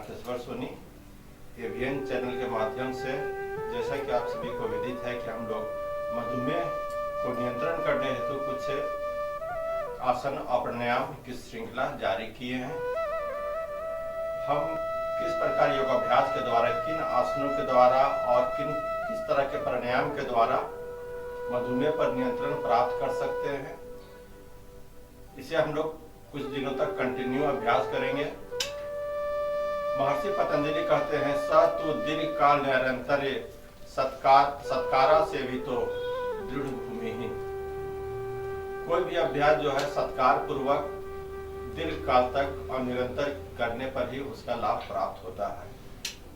Tarkeshwar Soni AVN channel के माध्यम से, जैसा कि आप सभी को विदित है कि हम लोग मधुमेह को नियंत्रण करने हेतु कुछ आसन और प्राणायाम की श्रृंखला जारी किए हैं। हम किस प्रकार योगाभ्यास के द्वारा, किन आसनों के द्वारा और किस तरह के प्राणायाम के द्वारा मधुमेह पर नियंत्रण प्राप्त कर सकते हैं, इसे हम लोग कुछ दिनों तक कंटिन्यू अभ्यास करेंगे। महर्षि पतंजलि कहते हैं, स तु दीर्घ काल निरंतर सत्कारा से भी तो दृढ़ भूमि ही। कोई भी अभ्यास जो है सत्कार पूर्वक दीर्घ काल तक और निरंतर करने पर ही उसका लाभ प्राप्त होता है।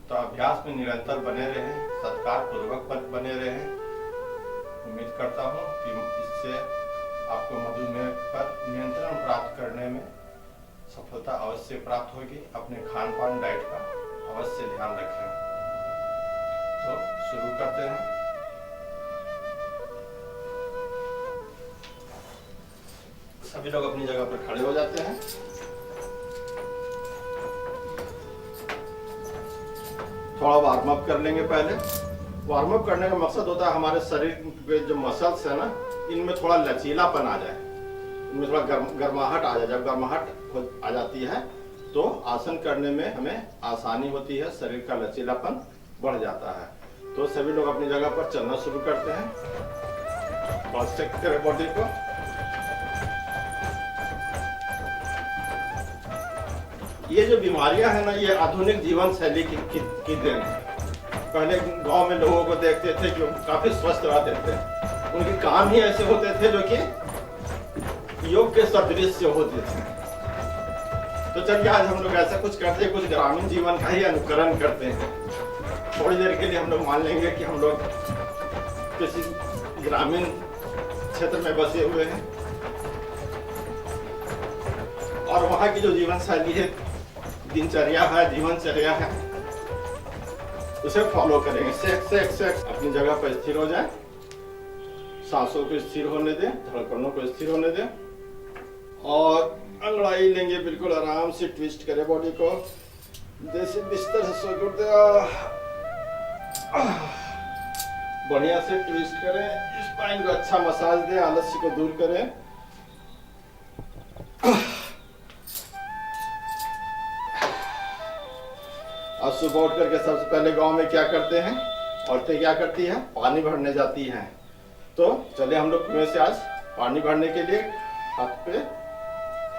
तो अभ्यास में निरंतर बने रहें, सत्कार पूर्वक बने रहें। उम्मीद करता हूँ कि इससे आपको मधुमेह पर नियंत्रण प्राप्त करने में सफलता अवश्य प्राप्त होगी। अपने खान पान डाइट का अवश्य ध्यान रखें। तो शुरू करते हैं। सभी लोग अपनी जगह पर खड़े हो जाते हैं। थोड़ा वार्म अप कर लेंगे। पहले वार्म अप करने का मकसद होता है हमारे शरीर के जो मसल्स है ना, इनमें थोड़ा लचीलापन आ जाए, इनमें थोड़ा गर्माहट आ जाए। जब गर्माहट आ जाती है तो आसन करने में हमें आसानी होती है, शरीर का लचीलापन बढ़ जाता है। तो सभी लोग अपनी जगह पर चलना शुरू करते हैं। क्रॉस चेक करें बॉडी को। ये जो बीमारियां है ना, ये आधुनिक जीवन शैली की देन है। पहले गांव में लोगों को देखते थे जो काफी स्वस्थ रहते थे, उनके काम ही ऐसे होते थे जो कि योग के सदृश होते थे। तो चलिए आज हम लोग ऐसा कुछ करते हैं, कुछ ग्रामीण जीवन का ही अनुकरण करते हैं। थोड़ी देर के लिए हम लोग मान लेंगे कि हम लोग किसी ग्रामीण क्षेत्र में बसे हुए हैं और वहाँ की जो जीवन शैली है, दिनचर्या है, जीवनचर्या है, उसे फॉलो करेंगे। सेक अपनी जगह पर स्थिर हो जाए, सांसों को स्थिर होने दें, धड़कनों को स्थिर होने दें और अंगड़ाई लेंगे। बिल्कुल आराम से ट्विस्ट करें बॉडी को, जैसे बिस्तर से सो के उठते बढ़िया से ट्विस्ट करें। स्पाइन को अच्छा मसाज दें, आलस्य को दूर करें। और सुबह उठ करके सबसे पहले गांव में क्या करते हैं, औरतें क्या करती हैं, पानी भरने जाती हैं। तो चलिए हम लोग कुएं से आज पानी भरने के लिए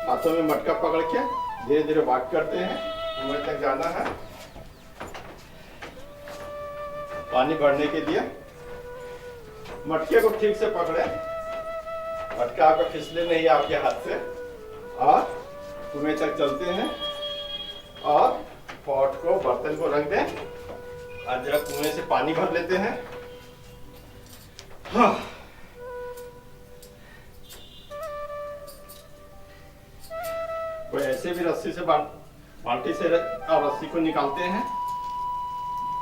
हाथों में मटका पकड़ के धीरे धीरे वॉक करते हैं। कुएं तक जाना है पानी भरने के लिए। मटके को ठीक से पकड़े, मटका आपका फिसले नहीं आपके हाथ से, और कुएं तक चलते हैं और पॉट को, बर्तन को रख दें और जरा कुएं से पानी भर लेते हैं। हाँ। कोई ऐसे भी रस्सी से बाल्टी से और रस्सी को निकालते हैं।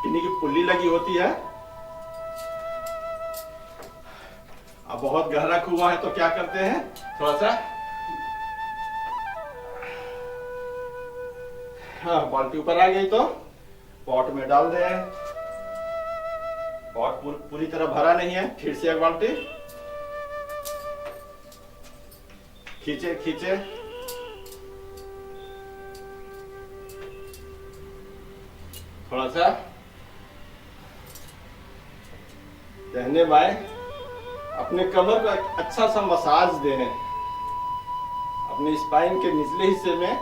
इन्हीं की पुल्ली लगी होती है। अब बहुत गहरा कुआं है तो क्या करते हैं, थोड़ा सा बाल्टी ऊपर आ गई तो पॉट में डाल दें। पॉट पूरी तरह भरा नहीं है, फिर से एक बाल्टी खींचे खींचे। थोड़ा सा दाहिने बाएं अपने कमर को अच्छा सा मसाज दें, अपने स्पाइन के निचले हिस्से में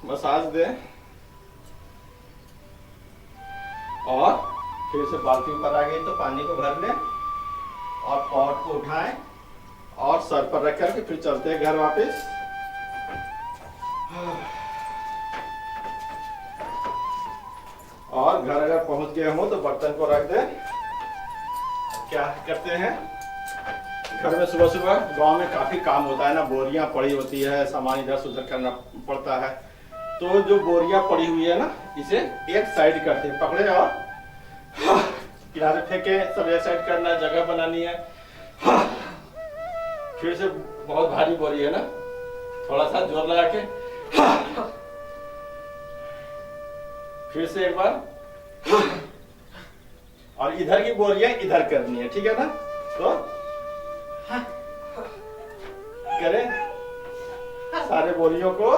मसाज दें और फिर से बाल्टी ऊपर आ गई तो पानी को भर लें और पॉट को उठाएं और सर पर रख करके फिर चलते हैं घर वापस। और घर अगर पहुंच गए हो तो बर्तन को रख दें। क्या करते हैं, घर में सुबह सुबह गांव में काफी काम होता है ना, बोरियां पड़ी होती है, सामान इधर से उधर करना पड़ता है। तो जो बोरियां पड़ी हुई है ना, इसे एक साइड करते हैं, पकड़े और किनारे फेंके। सब एक साइड करना, जगह बनानी है। फिर से बहुत भारी बोरी है ना, थोड़ा सा जोर लगा के फिर से एक बार। और इधर की बोरियां इधर करनी है, ठीक है ना? तो करें सारे बोरियों को,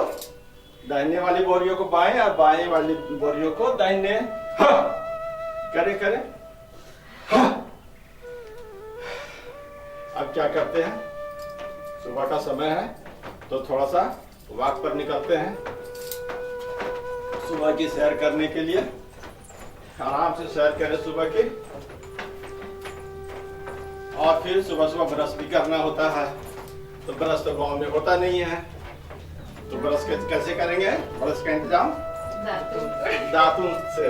दाहिने वाली बोरियों को बाएं और बाएं वाली बोरियों को दाहिने। करें करें। अब क्या करते हैं, सुबह का समय है तो थोड़ा सा वॉक पर निकलते हैं सुबह की सैर करने के लिए। आराम से सैर करें सुबह की। और फिर सुबह सुबह ब्रश भी करना होता है, तो ब्रश तो गांव में होता नहीं है, तो ब्रश कैसे करेंगे? ब्रश का इंतजाम दातुन से।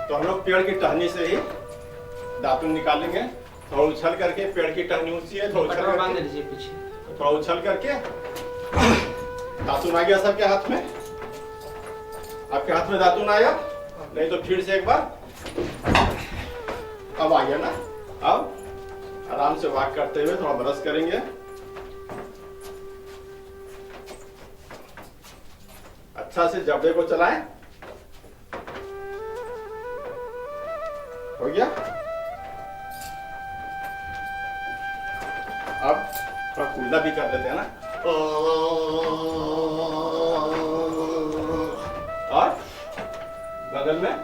तो हम लोग पेड़ की टहनी से ही दातुन निकालेंगे। थोड़ा उछल करके, पेड़ की टहनी ऊंची है, थोड़ा उछल बांध लीजिए पीछे, थोड़ा उछल करके दातुन आ गया सबके हाथ में। आपके हाथ में दातुन आया? नहीं तो फिर से एक बार। अब आ गया ना? अब आराम से वॉक करते हुए थोड़ा ब्रश करेंगे। अच्छा से जबड़े को चलाएं। हो गया? अब थोड़ा कुल्ला भी कर लेते हैं ना। और बगल में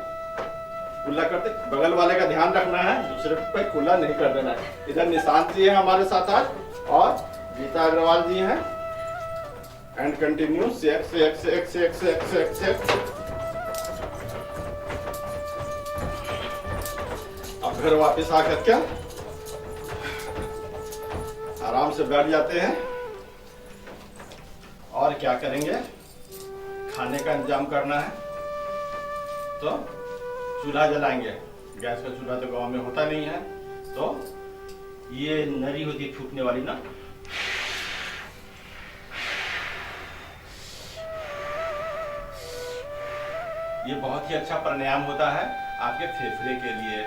कुल्ला करते, बगल वाले का ध्यान रखना है, दूसरे पे कुल्ला नहीं कर देना है। इधर निशांत जी है हमारे साथ आज, और गीता अग्रवाल जी हैं। एंड कंटिन्यू सेक सेक सेक सेक सेक सेक सेक। अब घर वापस आकर के आराम से बैठ जाते हैं। और क्या करेंगे, खाने का इंतजाम करना है, तो चूल्हा जलाएंगे। गैस का चूल्हा तो गांव में होता नहीं है, तो ये नरी होती है फूकने वाली ना, ये बहुत ही अच्छा प्राणायाम होता है आपके फेफड़े के लिए।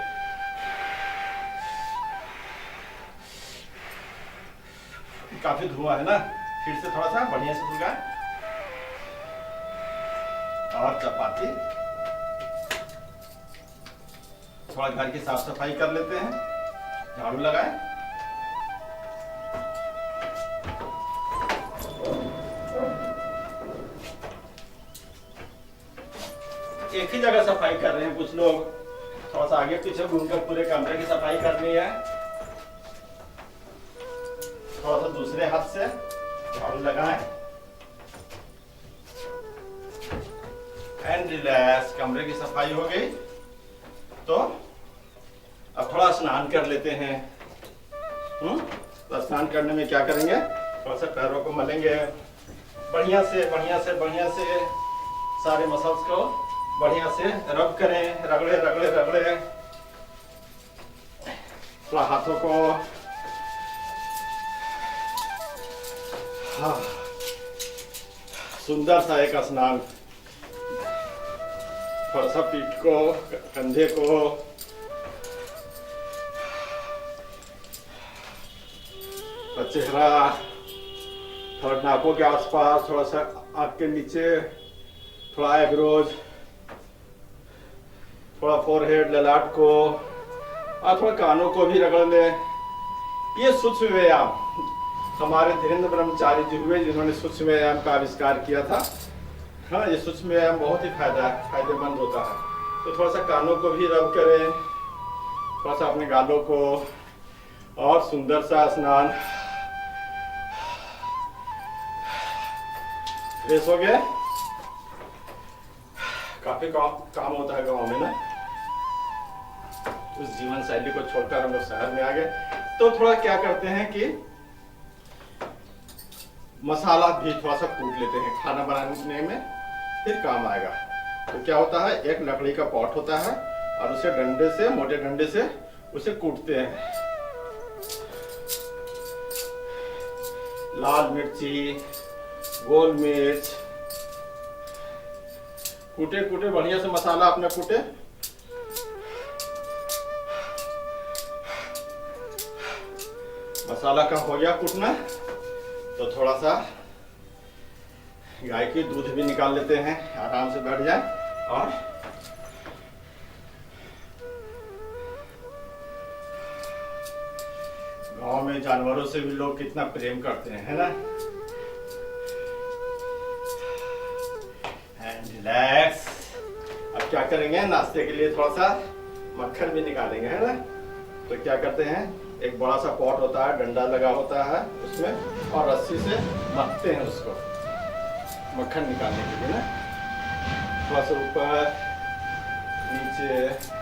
काफी धुआं है ना, फिर से थोड़ा सा बढ़िया से फुलकाएं। और चपाती, थोड़ा घर की साफ सफाई कर लेते हैं, झाड़ू लगाएं। एक ही जगह सफाई कर रहे हैं कुछ लोग, थोड़ा सा आगे पीछे घूमकर पूरे कमरे की सफाई करनी है। थोड़ा सा दूसरे हाथ से झाड़ू लगाएं एंड रिलैक्स। कमरे की सफाई हो गई, तो अब थोड़ा स्नान कर लेते हैं। तो स्नान करने में क्या करेंगे, थोड़ा सा पैरों को मलेंगे बढ़िया से बढ़िया से बढ़िया से, सारे मसल्स को बढ़िया से रब करें, रगड़े रगड़े रगड़े। थोड़ा हाथों को, हाँ, सुंदर सा एक स्नान। थोड़ा सा पीठ को, कंधे को, चेहरा, थोड़ा नाकों के आसपास, थोड़ा सा आंख के नीचे, थोड़ा आईब्रोज, थोड़ा फोरहेड, ललाट को, और थोड़ा कानों को भी रगड़ लें। ये सूक्ष्म व्यायाम हमारे धीरेन्द्र ब्रह्मचारी जी हुए, जिन्होंने सूक्ष्म व्यायाम का आविष्कार किया था। हाँ, ये सूक्ष्म व्यायाम बहुत ही फायदेमंद होता है। तो थोड़ा सा कानों को भी रब करें, थोड़ा सा अपने गालों को, और सुंदर सा स्नान। फ्रेश हो गए। काफी काम होता है गाँव में ना, उस जीवन शैली को छोड़कर हम लोग शहर में आ गए। तो थोड़ा क्या करते हैं कि मसाला भी थोड़ा सा कूट लेते हैं, खाना बनाने में फिर काम आएगा। तो क्या होता है, एक लकड़ी का पॉट होता है और उसे डंडे से, मोटे डंडे से उसे कूटते हैं। लाल मिर्ची, गोल मिर्च, कूटे कूटे बढ़िया से मसाला अपना कूटे। मसाला का हो गया कूटना, तो थोड़ा सा गाय की दूध भी निकाल लेते हैं, आराम से बैठ जाए। और गांव में जानवरों से भी लोग कितना प्रेम करते हैं, है ना। And relax. अब क्या करेंगे, नाश्ते के लिए थोड़ा सा मक्खन भी निकालेंगे, है ना। तो क्या करते हैं, एक बड़ा सा पॉट होता है, डंडा लगा होता है उसमें, और रस्सी से मथते हैं उसको मक्खन निकालने के लिए ना। थोड़ा सा ऊपर नीचे।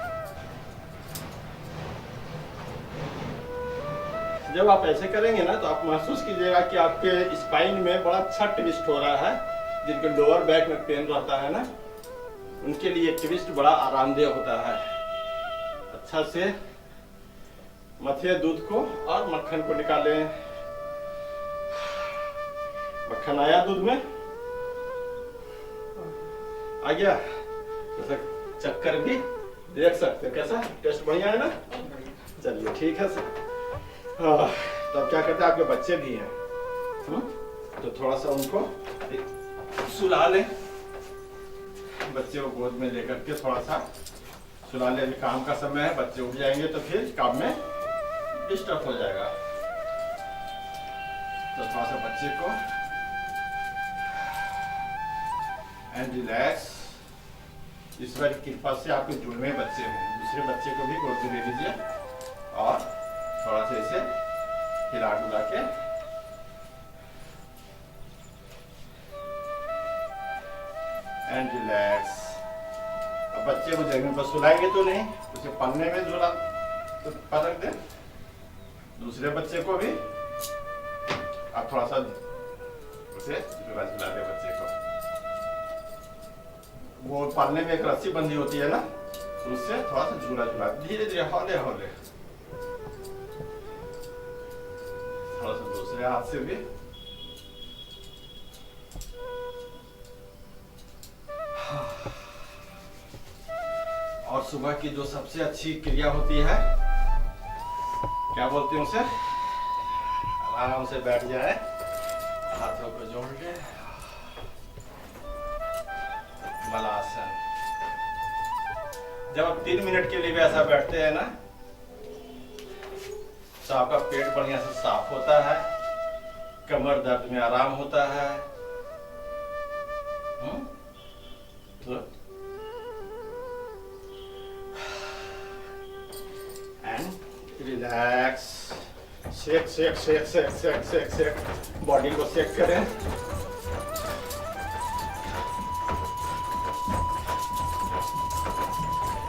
जब आप ऐसे करेंगे ना तो आप महसूस कीजिएगा कि आपके स्पाइन में बड़ा अच्छा ट्विस्ट हो रहा है। जिनके लोअर बैक में पेन रहता है ना, उनके लिए ट्विस्ट बड़ा आरामदेह होता है। अच्छा से मथे दूध को और मक्खन को निकालें। मक्खन आया दूध में, आ गया। जैसा चक्कर भी देख सकते हैं, कैसा टेस्ट बढ़िया है ना। चलिए ठीक है सर। तो अब क्या करते हैं, आपके बच्चे भी हैं, तो थोड़ा सा उनको सुला लें। बच्चे को गोद में लेकर के थोड़ा सा सुला लें। अभी काम का समय है, बच्चे उठ जाएंगे तो फिर काम में डिस्टर्ब हो जाएगा। तो थोड़ा सा बच्चे को एंड रिलैक्स। ईश्वर की कृपा से आपके जुड़वे बच्चे हैं, दूसरे बच्चे को भी गोद में ले लीजिए और थोड़ा सा इसे हिला डुला के एंड रिलैक्स। अब बच्चे को जमीन पर सुलाएंगे तो नहीं, उसे पन्ने में झूला तो रख दें। दूसरे बच्चे को भी आप थोड़ा सा उसे झूला झुला दे बच्चे को। वो पन्ने में एक रस्सी बंधी होती है ना, उससे थोड़ा सा झूला झुला, धीरे धीरे हौले हौले। थोड़ा सा दूसरे हाथ से भी। और सुबह की जो सबसे अच्छी क्रिया होती है, क्या बोलते हैं उसे, आराम से बैठ जाए, हाथों को जोड़ के, मलासन। जब आप 3 मिनट के लिए भी ऐसा बैठते हैं ना, तो आपका पेट बढ़िया से साफ होता है, कमर दर्द में आराम होता है। तो and relax. Shake shake shake shake shake shake shake, body को शेक करें।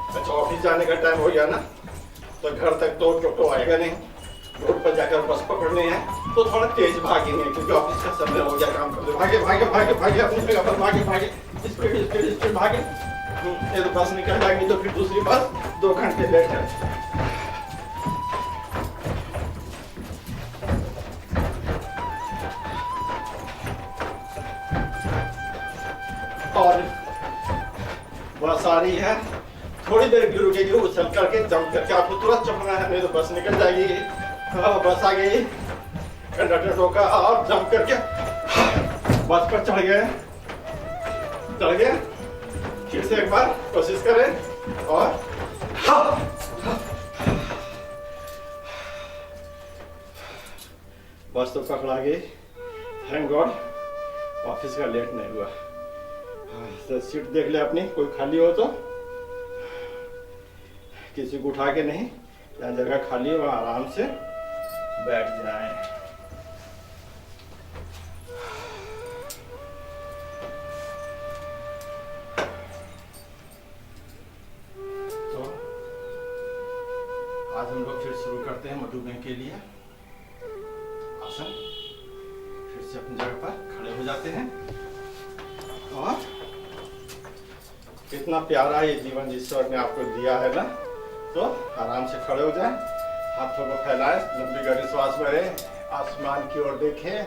अच्छा, ऑफिस जाने का टाइम हो गया ना, तो घर तक तो टोटो आएगा नहीं, रोड पर जाकर बस पकड़ने हैं तो थोड़ा तेज भागेंगे, क्योंकि ऑफिस का समय हो गया काम करते। भागे भागे भागे भागे अपनी जगह पर, भागे भागे, स्पीड स्पीड स्पीड भागे। ये तो बस निकल जाएगी तो फिर दूसरी बस 2 घंटे लेट है। और बस आ रही है, थोड़ी देर भी रुकेगी, उछल करके जंप करके आपको तुरंत चढ़ना है, नहीं तो बस निकल जाएगी। बस आ गई, कंडक्टर रोका और जंप करके बस पर चढ़ गए। फिर से एक बार कोशिश करें और बस तो पकड़ा गई। थैंक गॉड ऑफिस का लेट नहीं हुआ। तो सीट देख ले अपनी, कोई खाली हो तो, किसी को उठा के नहीं, जहाँ जगह खाली है वहाँ आराम से बैठ जाए। तो आज हम लोग फिर शुरू करते हैं मधुमेह के लिए आसन। फिर से अपनी जगह पर खड़े हो जाते हैं और कितना प्यारा ये जीवन ईश्वर ने आपको दिया है ना, तो आराम से खड़े हो जाएं, हाथों को फैलाएं, लंबी गहरी श्वास भरें, आसमान की ओर देखें।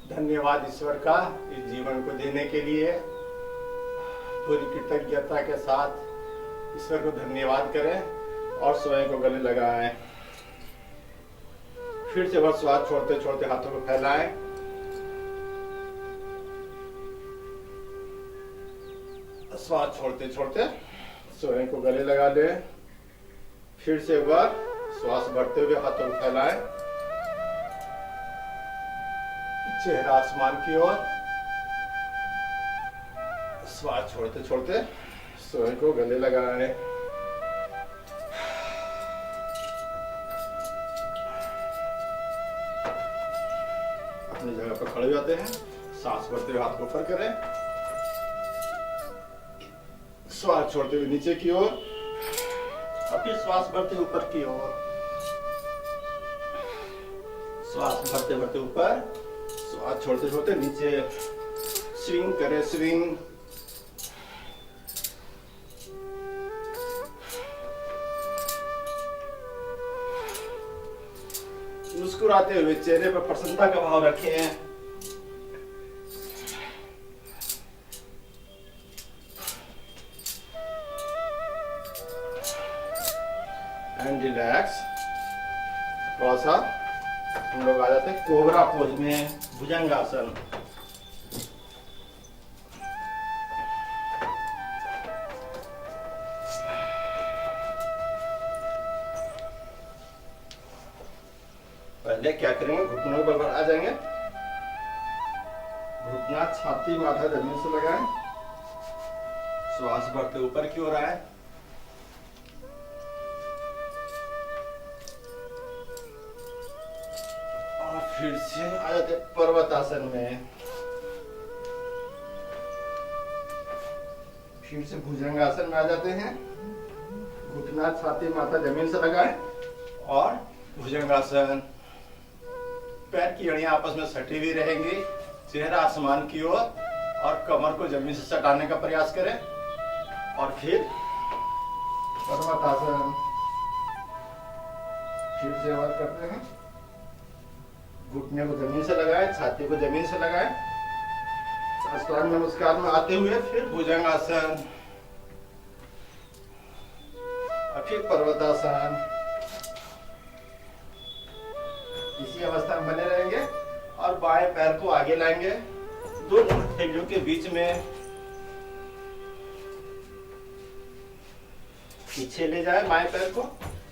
धन्यवाद ईश्वर का इस जीवन को देने के लिए। पूरी कृतज्ञता के साथ ईश्वर को धन्यवाद करें और स्वयं को गले लगाएं। फिर से बस श्वास छोड़ते छोड़ते हाथों को फैलाएं। श्वास छोड़ते छोड़ते स्वयं को गले लगा ले। फिर से एक बार श्वास भरते हुए हाथों को फैलाएं, चेहरा आसमान की ओर। श्वास छोड़ते छोड़ते स्वयं को गले लगाएं। अपनी जगह पर खड़े हो जाते हैं, सांस भरते हुए हाथ को ऊपर करें, श्वास छोड़ते हुए नीचे की ओर, फिर श्वास भरते ऊपर की ओर, श्वास भरते भरते ऊपर, श्वास छोड़ते छोड़ते नीचे। स्विंग करें, स्विंग। मुस्कुराते हुए चेहरे पर प्रसन्नता का भाव रखें। And relax. थोड़ा सा हम लोग आ जाते हैं कोबरा पोज में, भुजंगासन। पहले क्या करेंगे, घुटनों के बल आ जाएंगे, घुटना छाती माथा जमीन से लगाएं, श्वास भरते ऊपर की ओर आए, और फिर से आ जाते पर्वतासन में। फिर से भुजंगासन में आ जाते हैं, घुटना छाती माथा जमीन से लगाएं और भुजंगासन। पैर की अड़ियां आपस में सटी हुई रहेंगी, चेहरा आसमान की ओर, और कमर को जमीन से सटाने का प्रयास करें। और फिर पर्वतासन। फिर से वर्क करते हैं, घुटने को जमीन से लगाएं, छाती को जमीन से लगाएं, अष्टांग नमस्कार में आते हुए फिर भुजंगासन, और फिर पर्वतासन। इसी अवस्था में बने रहेंगे और बाएं पैर को आगे लाएंगे, दोनों हथेलियों के बीच में, पीछे ले जाएं बाएं पैर को।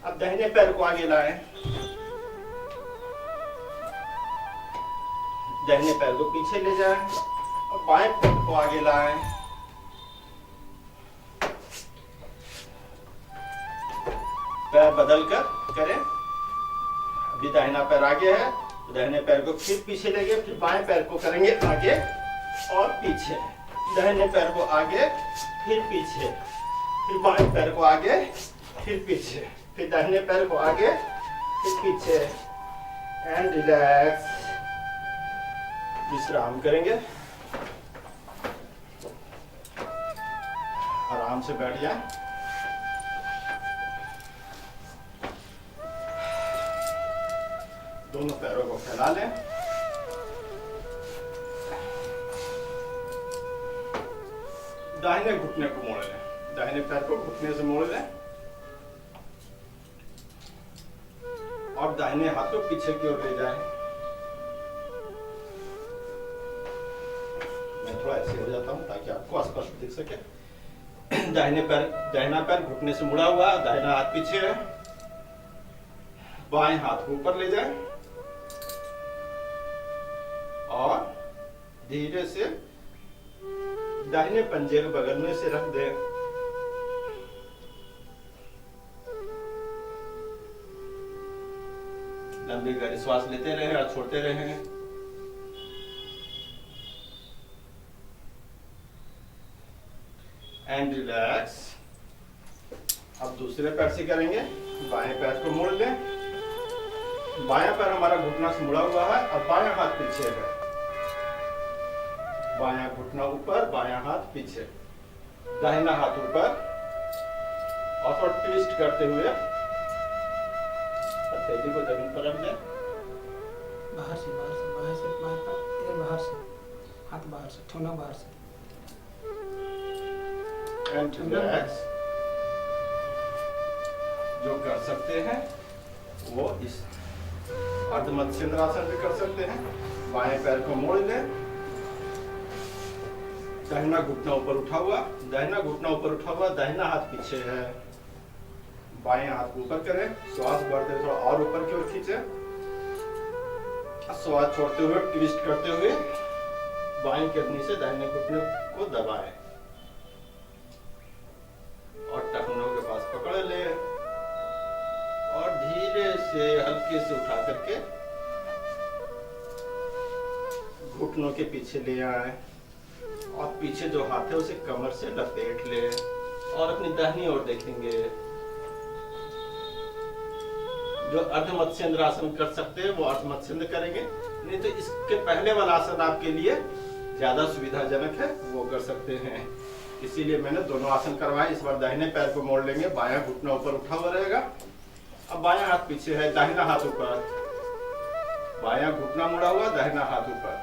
अब दाहिने पैर को आगे लाएं, दाहिने पैर को पीछे ले जाएं और बाएं पैर को आगे लाएं। पैर बदल कर करें। अभी दाहिना पैर आगे है, तो दाहिने पैर को फिर पीछे लेंगे, फिर बाएं पैर को करेंगे आगे और पीछे, दाहिने पैर को आगे फिर पीछे, फिर बाएं पैर को आगे फिर पीछे, फिर दाहिने पैर को आगे फिर पीछे। And relax. विश्राम करेंगे, आराम से बैठ जाए। दोनों पैरों को फैला लें, दाहिने घुटने को मोड़ लें, दाहिने पैर को घुटने से मोड़ लें और दाहिने हाथ को पीछे की ओर ले जाएं। मैं थोड़ा ऐसे हो जाता हूं ताकि आपको स्पष्ट दिख सके। दाहिना पैर घुटने से मुड़ा हुआ, दाहिना हाथ पीछे है, बाएं हाथ को ऊपर ले जाएं और धीरे से दाहिने पंजे के बगल में से रख दें। लंबी गहरी श्वास लेते रहें और छोड़ते रहें। And relax. अब दूसरे पैर से करेंगे, बाएं पैर को मोड़ लें, बायां पैर हमारा घुटना से मुड़ा हुआ है और बायां हाथ पीछे है, बायां घुटना ऊपर, बायां हाथ पीछे, दाहिना हाथ ऊपर और थोड़ा ट्विस्ट करते हुए हथेली को जमीन पर रख दें। बाहर से बाहर से हाथ बाहर से, ठोना बाहर से। And relax. जो कर सकते हैं वो इस अर्ध मत्स्येंद्रासन भी कर सकते हैं। बाएं पैर को मोड़ लें, दाहिना घुटना ऊपर उठा हुआ, दाहिना घुटना ऊपर उठा हुआ, दाहिना हाथ पीछे है, बाएं हाथ को ऊपर करें, श्वास बढ़ते थोड़ा और ऊपर की ओर खींचे, श्वास छोड़ते हुए ट्विस्ट करते हुए बाएं किडनी से दाहिने घुटने को दबाएं और टखनों के पास पकड़ ले और धीरे से हल्के से उठा करके घुटनों के पीछे ले आए और पीछे जो हाथ है उसे कमर से लपेट ले और अपनी दाहिनी ओर देखेंगे। जो अर्ध मत्स्येंद्र आसन कर सकते हैं वो अर्ध मत्स्येंद्र करेंगे, नहीं तो इसके पहले वाला आसन आपके लिए ज्यादा सुविधाजनक है, वो कर सकते हैं। इसीलिए मैंने दोनों आसन करवाए। इस बार दाहिने पैर को मोड़ लेंगे, बायां घुटना ऊपर उठा हुआ रहेगा। अब बायां हाथ पीछे है, दाहिना हाथ ऊपर, बायां घुटना मुड़ा हुआ, दाहिना हाथ ऊपर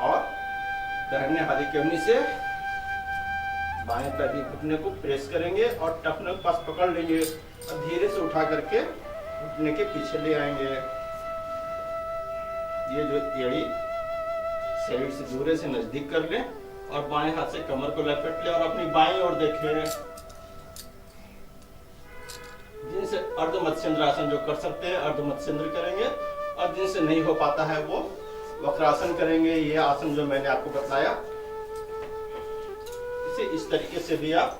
और दाहिने हाथ की केवनी से बाएं पैर के घुटने को प्रेस करेंगे और टखने के पास पकड़ लेंगे और धीरे से उठा करके घुटने के पीछे ले आएंगे। ये जो एड़ी शरीर से दूर से नजदीक कर लें और बाएं हाथ से कमर को लपेट ले और अपनी बाएं ओर देखें। जिनसे अर्ध मत्स्येंद्र आसन जो कर सकते हैं अर्ध मत्स्येंद्र करेंगे और जिनसे नहीं हो पाता है वो वक्रासन करेंगे। ये आसन जो मैंने आपको बताया इसे इस तरीके से भी आप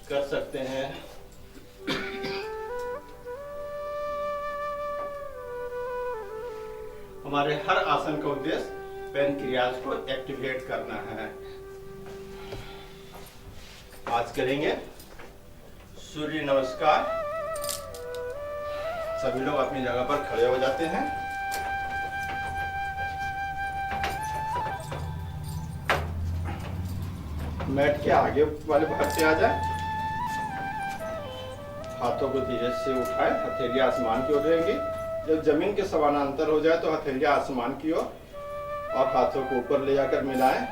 कर सकते हैं। हमारे हर आसन का उद्देश्य पैनक्रियाज को एक्टिवेट करना है। आज करेंगे सूर्य नमस्कार। सभी लोग अपनी जगह पर खड़े हो जाते हैं। मैट के आगे वाले भाग से आ जाए, हाथों को धीरे से उठाएं, हथेली आसमान की ओर रहेंगी। जब जमीन के समानांतर हो जाए तो हथेली आसमान की ओर और हाथों को ऊपर ले जाकर मिलाएं,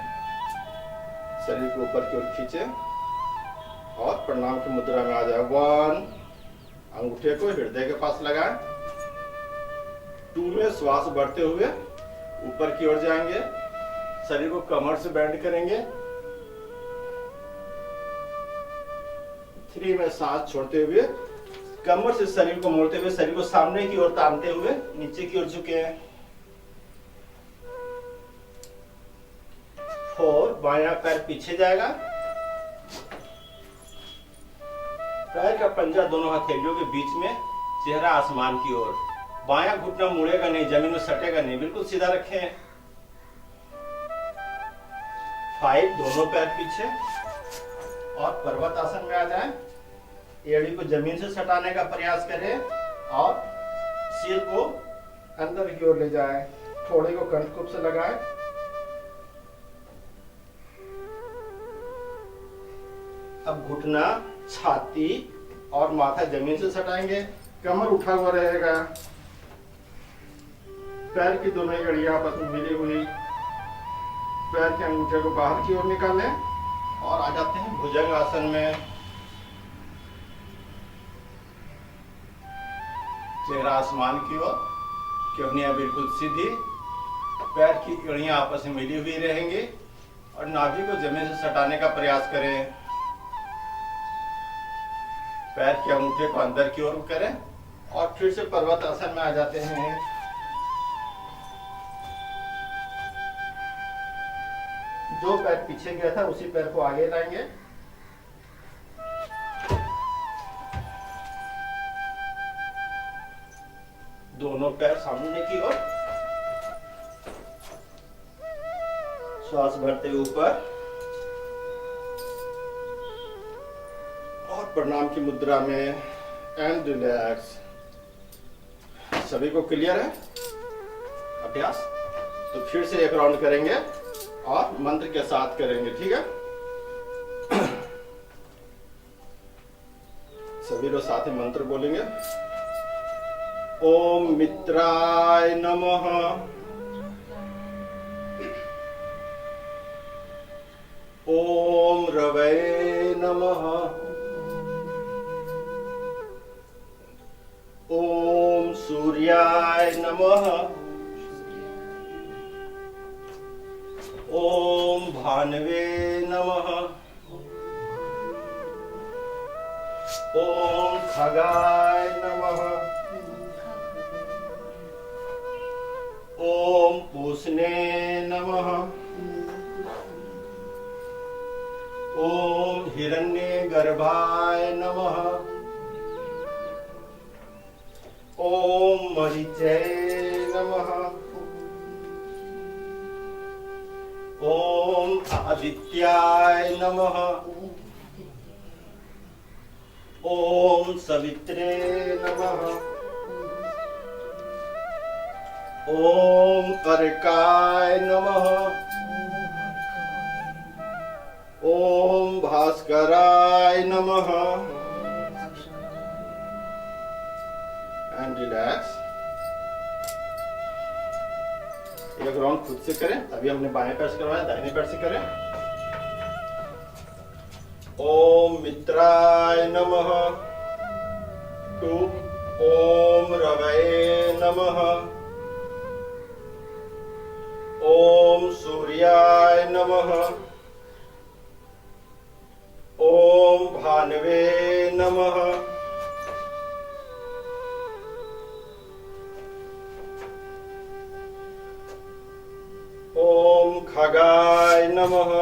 शरीर को ऊपर की ओर खींचे और प्रणाम की मुद्रा में आ जाए। 1, अंगूठे को हृदय के पास लगाएं। 2 में श्वास बढ़ते हुए ऊपर की ओर जाएंगे, शरीर को कमर से बैंड करेंगे। 3 में सांस छोड़ते हुए कमर से शरीर को मोड़ते हुए शरीर को सामने की ओर तानते हुए नीचे की ओर झुके। 4, बायां पैर पीछे जाएगा, पैर का पंजा दोनों हथेलियों के बीच में, चेहरा आसमान की ओर। बायां घुटना मुड़ेगा नहीं, जमीन में सटेगा नहीं, बिल्कुल सीधा रखें। 5, दोनों पैर पीछे और पर्वत आसन में आ जाएं। एड़ी को जमीन से सटाने का प्रयास करें और सिर को अंदर की ओर ले जाएं। थोड़े को कंठकूप से लगाएं। अब घुटना, छाती और माथा जमीन से सटाएंगे, कमर उठा हुआ रहेगा, पैर की दोनों एड़ियां आपस में मिली हुई, पैर के अंगूठे को बाहर की ओर निकालें और आ जाते हैं भुजंग आसन में। चेहरा आसमान की ओर, केवनियां बिल्कुल सीधी, पैर की एड़ियां आपस में मिली हुई रहेंगी और नाभि को जमीन से सटाने का प्रयास करें। पैर के अंगूठे को अंदर की ओर करें और फिर से पर्वत आसन में आ जाते हैं। जो पैर पीछे गया था उसी पैर को आगे लाएंगे। दोनों पैर सामने की ओर, श्वास भरते ऊपर और प्रणाम की मुद्रा में एंड रिलैक्स। सभी को क्लियर है अभ्यास? तो फिर से एक राउंड करेंगे और मंत्र के साथ करेंगे, ठीक है? सभी लोग साथ ही मंत्र बोलेंगे। ओम मित्राय नमः, ओम रवये नमः, ओम सूर्याय नमः, ओम भानवे नमः, ओम खगाय नमः। ओम पूषणे नमः। ओम हिरण्यगर्भाय नमः। ओम मरीचे नमः। ओम आदित्याय नमः। ओम सवित्रे नमः। ओम अर्काय नमः। ओम भास्कराय नमः। And relax. एक राउंड खुद से करें, अभी हमने बाएं पैर से करवाया, दाहिने पैर से करें। ओम मित्राय नमः। 2 ओम रवये नमः। ओम सूर्याय नमः। ओम भानवे नमः। ओम खगाय नमः।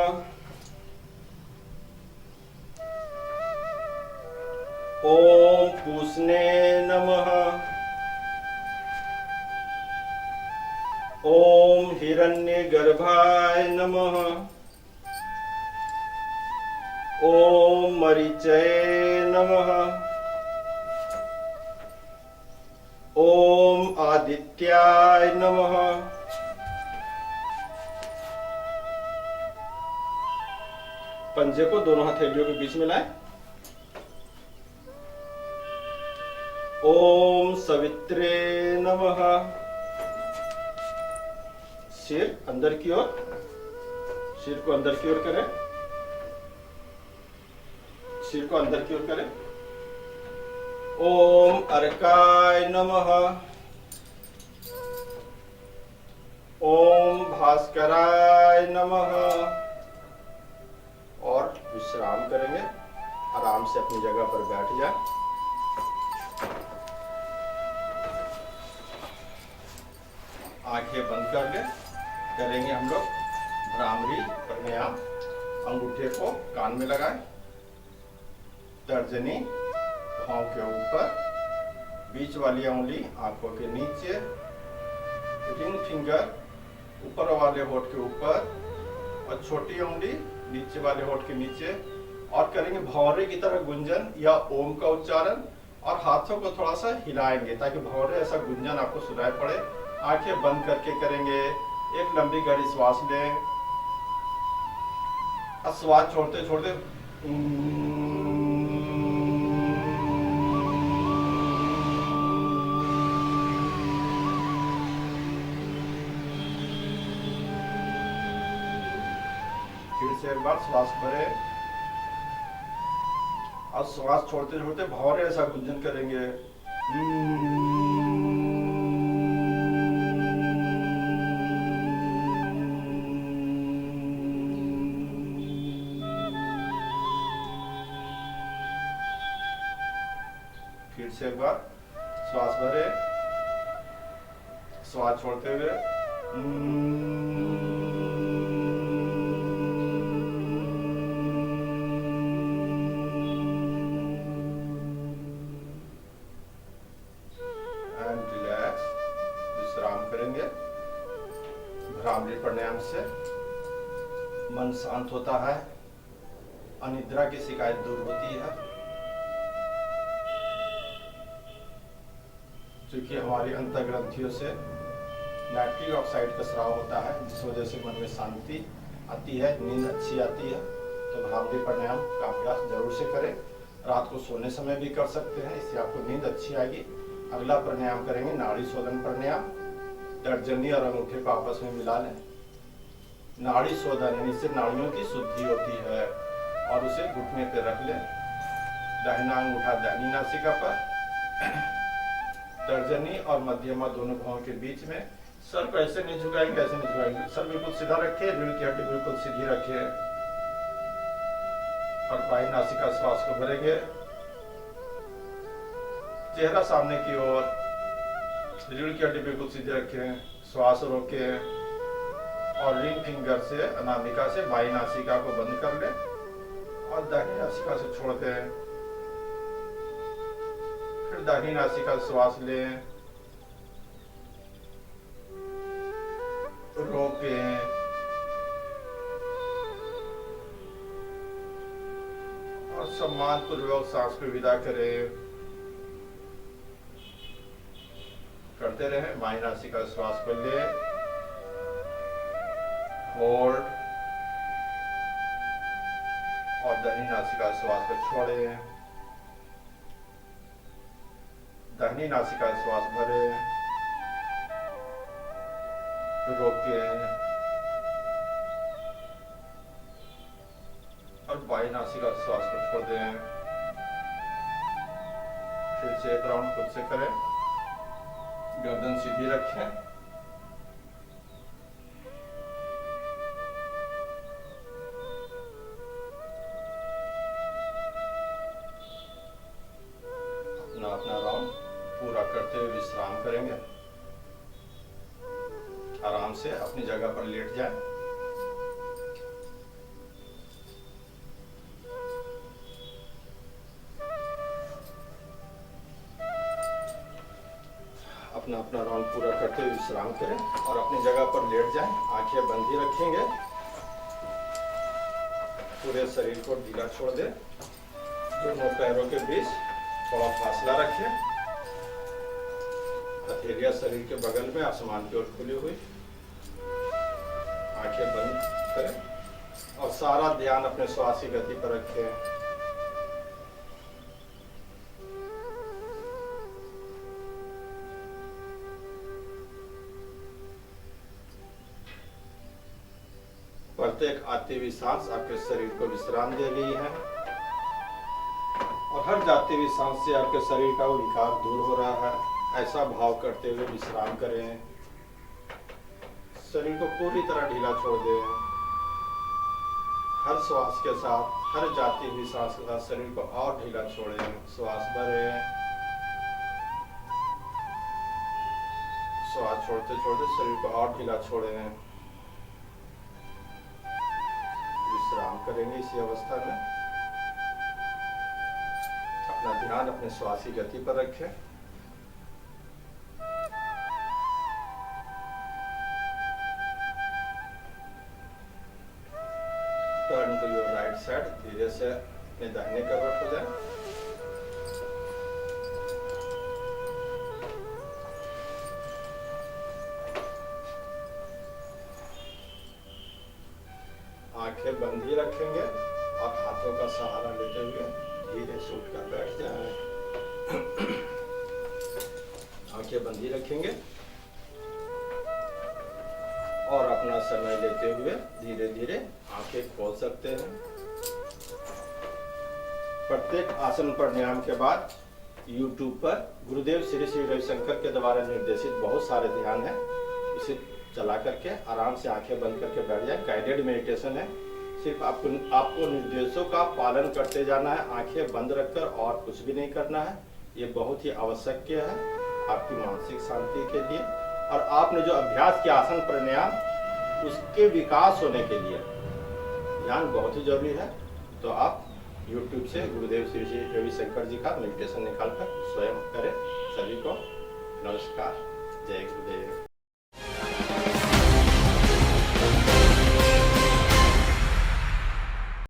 ओम पूषणे नमः। ओम हिरण्यगर्भाय नमः। ओम मरीचये नमः। ओम आदित्याय नमः। पंजे को दोनों हथेलियों के बीच में लाएं। ओम सवित्रे नमः। सिर अंदर की ओर, सिर को अंदर की ओर करें, सिर को अंदर की ओर करें। ओम अर्काय नमः। ओम भास्कराय नमः। और विश्राम करेंगे, आराम से अपनी जगह पर बैठ जाए। आंखें बंद कर ले। करेंगे हम लोग भ्रामरी प्राणायाम। अंगूठे को कान में लगाएं, तर्जनी पांव के ऊपर, बीच वाली उंगली आंखों के नीचे, रिंग फिंगर ऊपर वाले होठ के ऊपर और छोटी उंगली नीचे वाले होठ के नीचे। और करेंगे भौरे की तरह गुंजन या ओम का उच्चारण, और हाथों को थोड़ा सा हिलाएंगे ताकि भौरे ऐसा गुंजन आपको सुनाई पड़े। आंखें बंद करके करेंगे। एक लंबी गहरी श्वास लें और श्वास छोड़ते छोड़ते फिर से एक बार श्वास भरे और श्वास छोड़ते छोड़ते भौरे ऐसा गुंजन करेंगे। फिर से एक बार श्वास भरे, श्वास छोड़ते हुए एंड रिलैक्स। विश्राम करेंगे। भ्रामरी प्राणायाम से मन शांत होता है, अनिद्रा की शिकायत दूर होती है। क्योंकि हमारी अंतर्ग्रंथियों से नाइट्रिक ऑक्साइड का स्राव होता है, जिस वजह से मन में शांति आती है, नींद अच्छी आती है। तो भ्रामरी प्राणायाम का अभ्यास जरूर से करें। रात को सोने समय भी कर सकते हैं, इससे आपको नींद अच्छी आएगी। अगला प्राणायाम करेंगे नाड़ी शोधन प्राणायाम। तर्जनी और अंगूठे को आपस में मिला लें। नाड़ी शोधन यानी इससे नाड़ियों की शुद्धि होती है, और उसे घुटने पे रख लें। दाहिना अंगूठा दाहिनी नासिका पर, तर्जनी और मध्यमा दोनों भौं के बीच में। सर को ऐसे नहीं झुकाएंगे, ऐसे नहीं झुकाएंगे। सर बिल्कुल सीधा रखिए, रीढ़ की हड्डी बिल्कुल सीधी रखिए। और बाई नासिका श्वास को भरेंगे चेहरा सामने की ओर, रीढ़ की हड्डी बिल्कुल सीधे रखें, श्वास रोकें और रिंग फिंगर से अनामिका से बाई नासिका को बंद कर लें और दाहिनी नासिका से छोड़ दें। फिर दाहिनी नासिका से श्वास लें, रोकें और सम्मानपूर्वक सांस को विदा करें। करते रहे। बाई नासिका से श्वास को लें, होल्ड और दाहिनी नासिका से श्वास को छोड़ें। दाहिनी नासिका से श्वास भरें, रोकें और बाई नासिका से श्वास को छोड़ दें। फिर से एक राउंड खुद से करें। गर्दन सीधी रखें, अपना राउंड पूरा करते हुए विश्राम करेंगे। आराम से अपनी जगह पर लेट जाएं। अपना राउंड पूरा करते हुए विश्राम करें और अपनी जगह पर लेट जाएं। आंखें बंद ही रखेंगे। पूरे शरीर को ढीला छोड़ दें। दोनों पैरों के बीच थोड़ा फासला रखें। हथेलियां शरीर के बगल में आसमान की ओर खुली हुई। आंखें बंद करें और सारा ध्यान अपने श्वास की गति पर रखें। प्रत्येक आती हुई सांस आपके शरीर को विश्राम दे रही है और हर जाती हुई सांस से आपके शरीर का वो विकार दूर हो रहा है। ऐसा भाव करते हुए विश्राम करें। शरीर को पूरी तरह ढीला छोड़ दें। हर श्वास के साथ, हर जाती हुई सांस के साथ शरीर को और ढीला छोड़ें। श्वास भरें, श्वास छोड़ते छोड़ते शरीर को और ढीला छोड़ें। विश्राम करेंगे इसी अवस्था में। अपना ध्यान अपने श्वास की गति पर रखें। Turn to your right side. धीरे से अपने दाहिने करवट हो जाए। आंखें बंद ही रखेंगे और हाथों का सहारा लेते हुए धीरे से उठकर बैठ जाएं। आंखें बंद ही रखेंगे और अपना समय लेते हुए धीरे धीरे आंखें खोल सकते हैं। प्रत्येक आसन प्राणायाम के बाद YouTube पर गुरुदेव श्री श्री रविशंकर के द्वारा निर्देशित बहुत सारे ध्यान हैं। इसे चला करके आराम से आंखें बंद करके बैठ जाए। गाइडेड मेडिटेशन है। सिर्फ आपको निर्देशों का पालन करते जाना है। आंखें बंद रखकर और कुछ भी नहीं करना है। ये बहुत ही आवश्यक है आपकी मानसिक शांति के लिए और आपने जो अभ्यास किया आसन प्राणायाम उसके विकास होने के लिए ध्यान बहुत ही जरूरी है। तो आप YouTube से गुरुदेव श्री श्री रविशंकर जी का मेडिटेशन निकालकर स्वयं करें। सभी को नमस्कार। जय गुरुदेव।